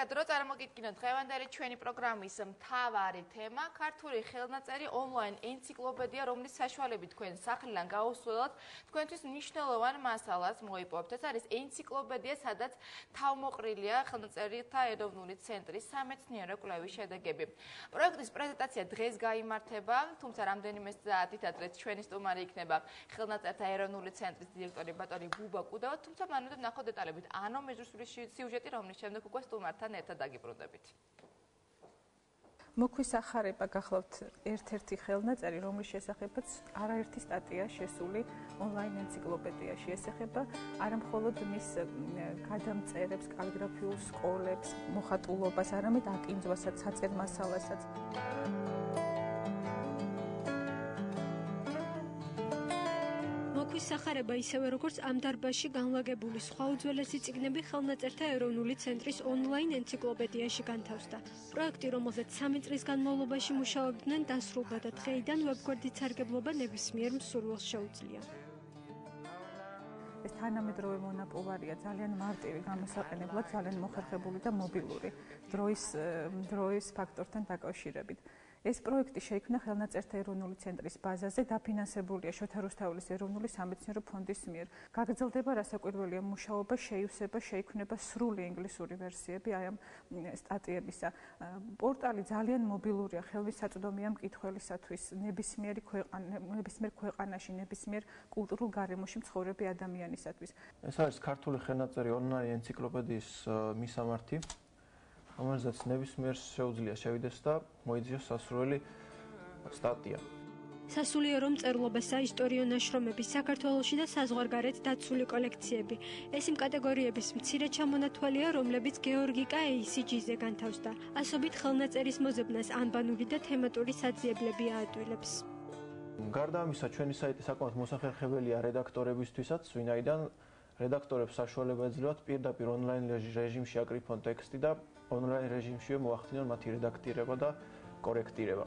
კარგად რო წარმოგიდგინოთ დღევანდელი ჩვენი პროგრამის მთავარი თემა ქართული ხელნაწერი ონლაინ ენციკლოპედია, რომლის საშუალებით თქვენ სახლიდან გაუსვლელად თქვენთვის მნიშვნელოვან მასალას მოიპოვებთ. ეს არის ენციკლოპედია, სადაც თავმოყრილია ხელნაწერითა ეროვნული ცენტრის სამეცნიერო კვლევის შედეგები. პროექტის პრეზენტაცია დღეს გაიმართება, თუმცა რამდენიმე საათით ადრე ჩვენი სტუმარი იქნება ხელნაწერთა ეროვნული ცენტრის დირექტორი ბატონი ბუბა კუდავა, თუმცა მანამდე ნახოთ დეტალებით ანო მეზრუსული სიუჟეტი, რომლის შემდეგ უკვე სტუმართან ერთად დაგიბრუნდებით. მოგვისახარება გახლავთ ერთ-ერთი ხელნაწერი, რომლის შესახებაც არაერთი სტატია შესული ონლაინ ენციკლოპედიაში. ეს ეხება არა მხოლოდ მის გადამწერებს, კალიგრაფიულ სკოლებს, მოხატულობას, არამედ აკინძვასაც, საწერ მასალასაც. მოგვისახარება ისევე როგორც ამ დარბაზში განლაგებული სხვა უძველესი წიგნები ხელნაწერთა ეროვნული ცენტრის ონლაინ ენციკლოპედიაში განთავსდა. პროექტი, რომელზეც 3 წლის განმავლობაში მუშაობდნენ, დასრულდა და დღეიდან ვებგვერდით სარგებლობა ნებისმიერ მსურველს შეუძლია. ეს თანამედროვე მონაპოვარია ძალიან მარტივი გამოსაყენებლად, ძალიან მოხერხებული და მობილური დროის ფაქტორთან დაკავშირებით. ეს პროექტი შეიქმნა ხელნაწერთა ეროვნული ცენტრის ბაზაზე, დაფინანსებულია შოთა რუსთაველის ეროვნული სამეცნიერო ფონდის მიერ. გაგრძელდება რასაკვირველია მუშაობა, შეივსება, შეიქმნება სრული ინგლისური ვერსიები აი ამ სტატიებისა. პორტალი ძალიან მობილურია, ხელმისაწვდომია მკითხველისათვის, ნებისმიერ ქვეყანაში, ნებისმიერ კულტურულ გარემოში მცხოვრები ადამიანისათვის. ეს არის ქართული ხელნაწერი ონლაინ ენციკლოპედიის მისამართი, რომელზეც ნებისმიერს შეუძლია შევიდეს და მოიძიოს სასურველი სტატია. სასულიერო მწერლობასა, ისტორიო ნაშრომების, საქართველოში და საზღვარგარეთ დაცული კოლექციები. ეს იმ კატეგორიების მცირე ჩამონათვალია, რომლებიც გეორგი ACG-ზე განთავსდა. ასობით ხელნაწერის მოზებნას ანბანური და თემატური საძიებლები აადვილებს. გარდა ამისა, ჩვენი საიტი საკმაოდ მოსახერხებელია რედაქტორებისთვისაც, ვინაიდან რედაქტორებს საშუალება ეძლევათ პირდაპირ ონლაინ რეჟიმში აკრიფონ ტექსტი და ონლაინ რეჟიმშივე მოახდინონ მათი რედაქტირება და კორექტირება.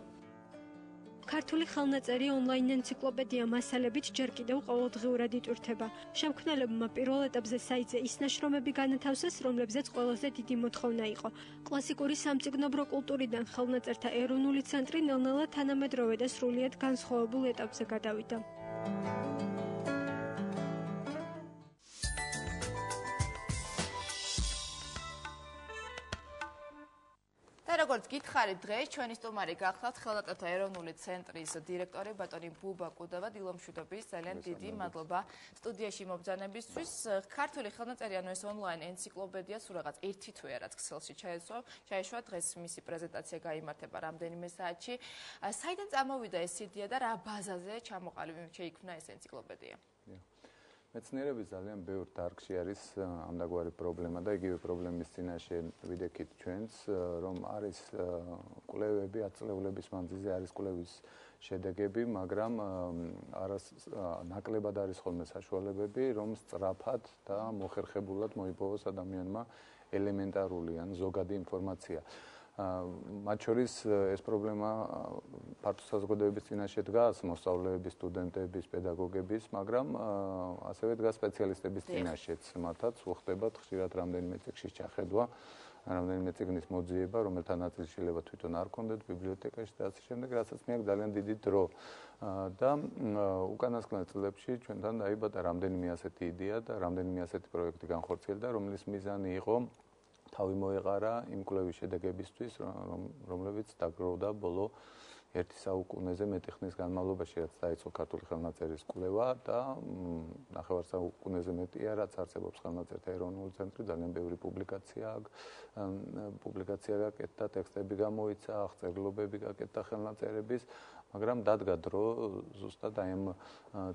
ქართული ხელნაწერი ონლაინ ენციკლოპედია მასალებით ჯერ კიდევ ყოველდღიურად იტვირთება. შემქმნელებმა პირველ ეტაპზე საიტზე ის ნაშრომები განათავსეს, რომლებზეც ყველაზე დიდი მოთხოვნა იყო. კლასიკური სამწიგნობრო კულტურიდან ხელნაწერთა ეროვნული ცენტრი ნელ-ნელა თანამედროვე და სრულიად განსხვავებულ ეტაპზე გადავიდა. როგორც გითხარით, დღეს ჩვენი სტუმარი გახლავთ ხელნაწერთა ეროვნული ცენტრის დირექტორი ბატონი ბუბა კუდავა. დილომშვიდობის, ძალიან დიდი მადლობა სტუდიაში მობრძანებისთვის. ქართული ხელნაწერი, ანუ ეს ონლაინ ენციკლოპედია, სულ რაღაც ერთი თვეა რაც ქსელში ჩაეშვა, დღეს მისი პრეზენტაცია გაიმართება რამდენიმე საათში. საიდან წამოვიდა ეს იდეა და რა ბაზაზე შეიქმნა ეს ენციკლოპედია? მეცნიერების ძალიან ბევრ დარგში არის ამდაგვარი პრობლემა და იგივე პრობლემის წინაშე ვიდექით ჩვენც, რომ არის კვლევები, ათწლეულების მანძილზე არის კვლევის შედეგები, მაგრამ ნაკლებად არის ხოლმე საშუალებები, რომ სწრაფად და მოხერხებულად მოიპოვოს ადამიანმა ელემენტარული ან ზოგადი ინფორმაცია. მათ შორის ეს პრობლემა ფართო საზოგადოების წინაშე დგას, მოსწავლეების, სტუდენტების, პედაგოგების, მაგრამ ასევე დგას სპეციალისტების წინაშეც. მათაც უხდებათ ხშირად რამდენიმე წიგნის ჩახედვა, რამდენიმე წიგნის მოძიება, რომელთა ნაწილი შეიძლება თვითონ არ ქონდეთ ბიბლიოთეკაში და ასე შემდეგ, რასაც მიაქვს ძალიან დიდი დრო. და უკანასკნელ წლებში ჩვენთან დაიბადა რამდენიმე ასეთი იდეა და რამდენიმე ასეთი პროექტი განხორციელდა, რომლის მიზანი იყო თავი მოეყარა იმ კვლევის შედეგებისთვის, რომლებიც დაგროვდა ბოლო 1 საუკუნეზე მეტი ხნის განმავლობაში, რაც დაიწყო ქართული ხელნაწერის კვლევა და 9 საუკუნეზე მეტია, რაც არსებობს ხელნაწერთა ეროვნული ცენტრი, ძალიან ბევრი პუბლიკაცია გაკეთდა, ტექსტები გამოიცა, აღწერილობები გაკეთდა ხელნაწერების, მაგრამ დადგა დრო ზუსტად აი ამ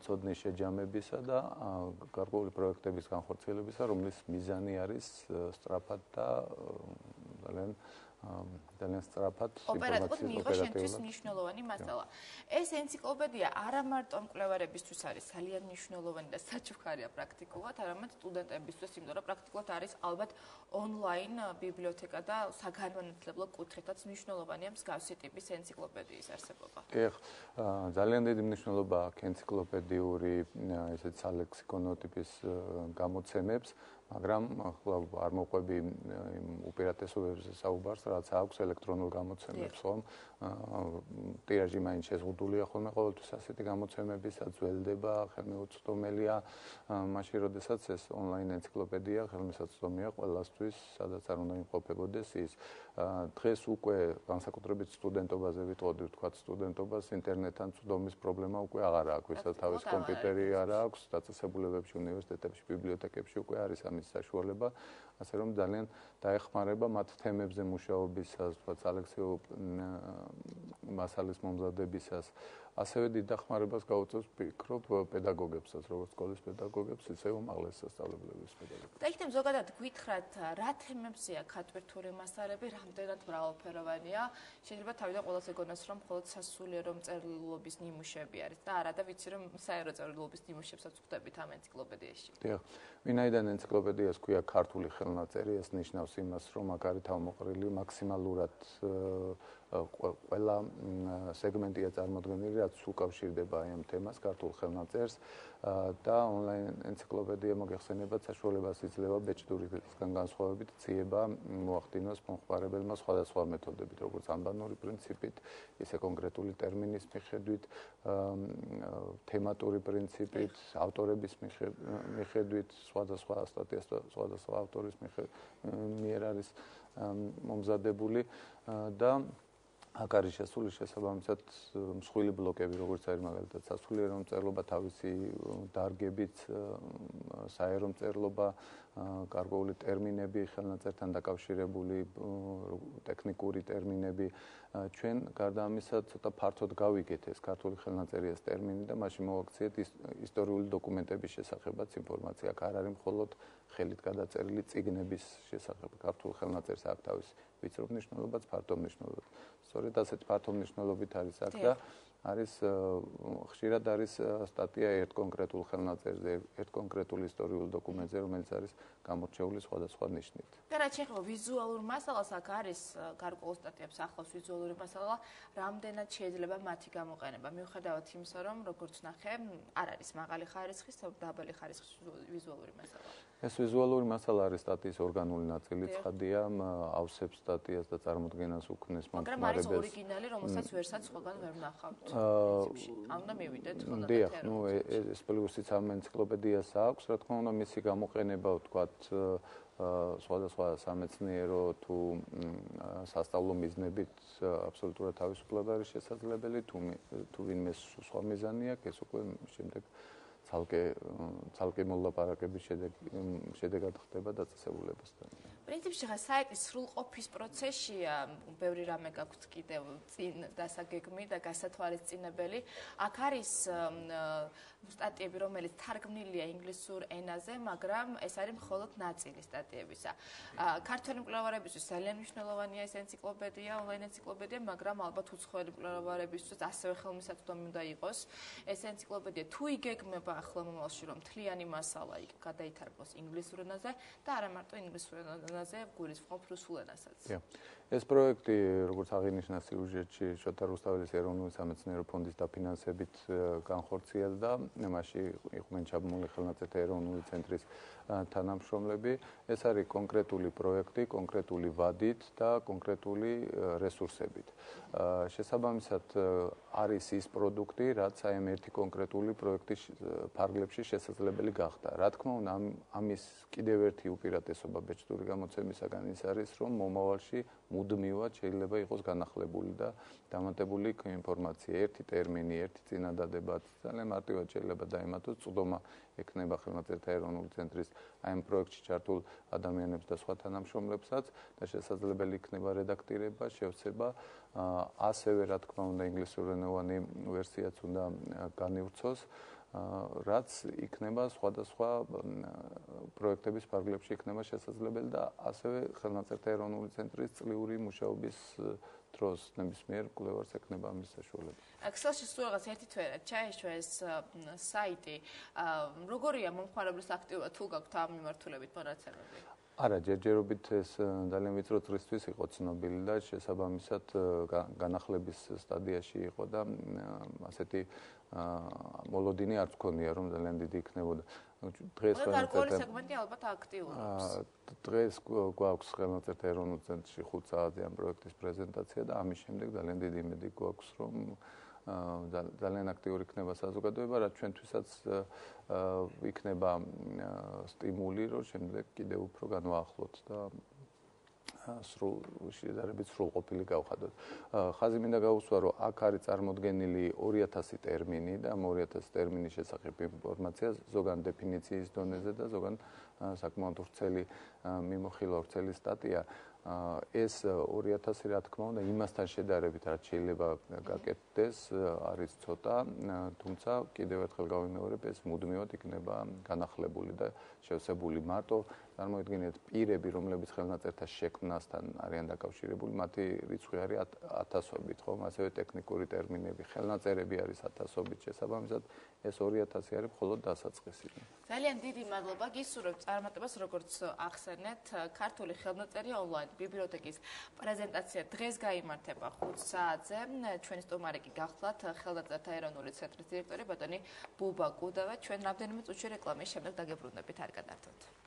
ცოდნის შეჯამებისა და გარკვეული პროექტების განხორციელებისა, რომლის მიზანი არის სწრაფად და ძალიან სწრაფად ოპერატიულად მიიღო შენთვის მნიშვნელოვანი მასალა. ეს ენციკლოპედია არა მარტო მკვლევარებისთვის არის ძალიან მნიშვნელოვანი და საჩუქარია პრაქტიკულად, არამედ სტუდენტებისთვის, იმიტომ რომ პრაქტიკულად არის ალბათ ონლაინ ბიბლიოთეკა და საგანმანათლებლო კუთხითაც მნიშვნელოვანია მსგავსი ტიპის ენციკლოპედიის არსებობა. ძალიან დიდი მნიშვნელობა აქვს ენციკლოპედიური ესეთ სალექსიკონო ტიპის გამოცემებს, მაგრამ ახლა არ მოყვები უპირატესობებზე საუბარს, რაც აქვს ელექტრონულ გამოცემებს, ხომ? ტირაჟი მაინც შეზღუდულია ხოლმე ყოველთვის ასეთი გამოცემებისაც ველდება, ხელმიუწვდომელია, მაშინ როდესაც ეს ონლაინ ენციკლოპედია ხელმისაწვდომია ყველასთვის, სადაც არ უნდა იმყოფებოდეს ის. დღეს უკვე განსაკუთრებით სტუდენტობაზე ვიტყოდი, ვთქვათ სტუდენტობას, ინტერნეტთან წვდომის პრობლემა უკვე აღარ აქვს, ვისაც თავის კომპიუტერი არ აქვს, დაწესებულებებში, უნივერსიტეტებში, ბიბლიოთეკებში უკვე არის ამის საშუალება, ასე რომ ძალიან დაეხმარება მათ თემებზე მუშაობისას, ვთქვათ სალექციო მასალის მომზადებისას. ასევე დიდ დახმარებას გაუწევს ვფიქრობ პედაგოგებსაც, როგორც სკოლის პედაგოგებს, ისე უმაღლეს სასწავლებლების პედაგოგებს. და იქნებ ზოგადად გითხრათ, რა თემებზეა ქართული მასალები, რამდენად მრავალფეროვანია? შეიძლება თავიდან ყველაზე გონოს, რომ მხოლოდ სასულიერო მწერლობის ნიმუშები არის და არა და ვიცი, რომ საერო წერილობის ნიმუშებსაც ვხვდებით ამ ენციკლოპედიაში. დიახ, ვინაიდან ენციკლოპედიას ქვია ქართული ხელნაწერი, ეს ნიშნავს იმას, რომ აქ არის თავმოყრილი მაქსიმალურად ყველა სეგმენტია წარმოდგენილი, რაც უკავშირდება აი ამ თემას, ქართულ ხელნაწერს და ონლაინ ენციკლოპედია მოგეხსენებათ საშუალებას იძლევა ბეჭდურისგან განსხვავებით ძიება მოახდინოს მომხმარებელმა სხვადასხვა მეთოდებით, როგორც ანბანური პრინციპით, ისე კონკრეტული ტერმინის მიხედვით, თემატური პრინციპით, ავტორების მიხედვით, სხვადასხვა სტატიას სხვადასხვა ავტორის მიერ არის მომზადებული და აქ არის შესული შესაბამისად მსხვილი ბლოკები, როგორც არის მაგალითად სასულიერო მწერლობა, თავისი დარგებით, საერო მწერლობა, გარკვეული ტერმინები, ხელნაწერთან დაკავშირებული ტექნიკური ტერმინები. ჩვენ გარდა ამისა ცოტა ფართოდ გავიგეთ ეს ქართული ხელნაწერის ტერმინი და მაშინ მოვაქციეთ ისტორიული დოკუმენტების შესახებაც ინფორმაცია. აქ არ არის მხოლოდ ხელით გადაწერილი წიგნების შესახებ. ქართულ ხელნაწერს აქვს თავისი ვიწრო მნიშვნელობაც, ფართო მნიშვნელობაც. სწორედ ასეთ ფართო მნიშვნელობით არის აქ და არის ხშირად არის სტატია ერთ კონკრეტულ ხელნაწერზე, ერთ კონკრეტულ ისტორიულ დოკუმენტზე, რომელიც არის გამორჩეული სხვადასხვა ნიშნით. და რაც შეეხება ვიზუალურ მასალას, აქ არის გარკვეულ სტატიებს ახლავს ვიზუალური მასალა, რამდენად შეიძლება მათი გამოყენება. მიუხედავად იმისა, რომ როგორც ნახე, არ არის მაღალი ხარისხის, დაბალი ხარისხის ვიზუალური მასალა. ეს ვიზუალური მასალა არის სტატიის ორგანული ნაწილი, ცხადია, ავსებს სტატიას და წარმოდგენას უქმნის მომხმარებელს. მაგრამ არის ორიგინალი, რომელსაც ვერსაც სხვაგან ვერ ვნახავთ. ამ უნდა მივიდეთ ხოლმე. დიახ, ნუ ეს პლუსიც ამ ენციკლოპედიას აქვს, რა თქმა უნდა, მისი გამოყენება, ვთქვათ, სხვადასხვა სამეცნიერო თუ სასწავლო მიზნებით აბსოლუტურად თავისუფლად არის შესაძლებელი, თუ ვინმე სხვა მიზანი აქვს, ეს უკვე შემდეგ ცალკე მოლაპარაკების შედეგად ხდება დაწესებულებასთან. პრინციპში ხა საიტის სრულყოფის პროცესშია, ბევრი რამე გაქვთ კიდევ წინ დასაგეგმი და გასათვალისწინებელი. აქ არის სტატიები, რომელიც თარგმნილია ინგლისურ ენაზე, მაგრამ ეს არის მხოლოდ ნაწილი სტატიებისა. ქართველი მკვლევარებისთვის ძალიან მნიშვნელოვანია ეს ენციკლოპედია, ონლაინ ენციკლოპედია, მაგრამ ალბათ უცხოელი მკვლევარებისთვის ასევე ხელმისაწვდომი უნდა იყოს. ეს ენციკლოპედია თუ იგეგმება ახლა მომავალში, რომ მთლიანი მასალა იქ გადაითარგმნოს ინგლისურ ენაზე და არა მარტო ინგლისურ ენაზე, გულისხმობ რუსულ ენასაც. ეს პროექტი, როგორც აღინიშნა სიუჟეტში, შოთა რუსთაველის ეროვნული სამეცნიერო ფონდის დაფინანსებით განხორციელდა. მასში იყვნენ ჩაბმული ხელნაწერთა ეროვნული ცენტრის თანამშრომლები. ეს არის კონკრეტული პროექტი, კონკრეტული ვადით და კონკრეტული რესურსებით. შესაბამისად არის ის პროდუქტი, რაც აი ამ ერთი კონკრეტული პროექტის ფარგლებში შესაძლებელი გახდა. რა თქმა უნდა, ამის კიდევ ერთი უპირატესობა ბეჭდური გამოცემისაგან ის არის, რომ მომავალში მუდმივად შეიძლება იყოს განახლებული და დამატებული ინფორმაცია, ერთი ტერმინი, ერთი წინადადება, ძალიან მარტივად შეიძლება დაემატოს, წვდომა ექნება ხელნაწერთა ეროვნული ცენტრის აი ამ პროექტში ჩართულ ადამიანებს და სხვა თანამშრომლებსაც და შესაძლებელი იქნება რედაქტირება, შევსება, ასევე რა თქმა უნდა ინგლისურენოვანი ვერსიაც უნდა განივრცოს, რაც იქნება სხვადასხვა პროექტების ფარგლებში იქნება შესაძლებელი და ასევე ხელნაწერთა ეროვნული ცენტრის წლიური მუშაობის დროს ნებისმიერ მკვლევარს ექნება ამის საშუალება. Excelში სულ რაღაც ერთი თვე ჩაეშვა ეს საიტი. როგორია მომხმარებლის აქტივობა თუ გაქვთ ამ მიმართულებით მონაცემები? არა, ჯერჯერობით ეს ძალიან ვიწრო წრისთვის იყო ცნობილი და შესაბამისად განახლების სტადიაში იყო და ასეთი მოლოდინი არც მქონია, რომ ძალიან დიდი იქნებოდა. დღეს გარკვეული სეგმენტი ალბათ აქტიურობს. დღეს გვაქვს ხელნაწერთა ეროვნულ ცენტრში 5 საათზე ამ პროექტის პრეზენტაცია და ამის შემდეგ ძალიან დიდი იმედი გვაქვს, რომ ძალიან აქტიური იქნება საზოგადოება, რაც ჩვენთვისაც იქნება სტიმული, რომ შემდეგ კიდევ უფრო განვაახლოთ და შედარებით სრულყოფილი გავხადოთ. ხაზი მინდა გაუსვა, რომ აქ არის წარმოდგენილი 2000 ტერმინი და ამ 2000 ტერმინის შესახებ ინფორმაცია ზოგან დეფინიციის დონეზე და ზოგან საკმაოდ ვრცელი მიმოხილვა, ვრცელი სტატია. ეს 2000 რა თქმა უნდა იმასთან შედარებით რაც შეიძლება გაკეთდეს არის ცოტა, თუმცა კიდევ ერთხელ გავიმეორებ, ეს მუდმივად იქნება განახლებული და შევსებული. მარტო წარმოიდგინეთ პირები, რომლებიც ხელნაწერთა შექმნასთან არიან დაკავშირებული, მათი რიცხვი არის ათასობით, ხომ? ასევე ტექნიკური ტერმინები, ხელნაწერები არის ათასობით, შესაბამისად ეს 2000 არის მხოლოდ დასაწყისი. ძალიან დიდი მადლობა, გისურვებთ წარმატებას, როგორც ახსენეთ, ქართული ხელნაწერი ონლაინ ბიბლიოთეკის პრეზენტაცია დღეს გაიმართება 5 საათზე. ჩვენი სტუმარი კი გახლავთ ხელნაწერთა ეროვნული ცენტრის დირექტორი ბატონი ბუბა კუდავა. ჩვენ რამდენიმე წუთში რეკლამის შემდეგ დაგებრუნდებით, არ გადაარდოთ.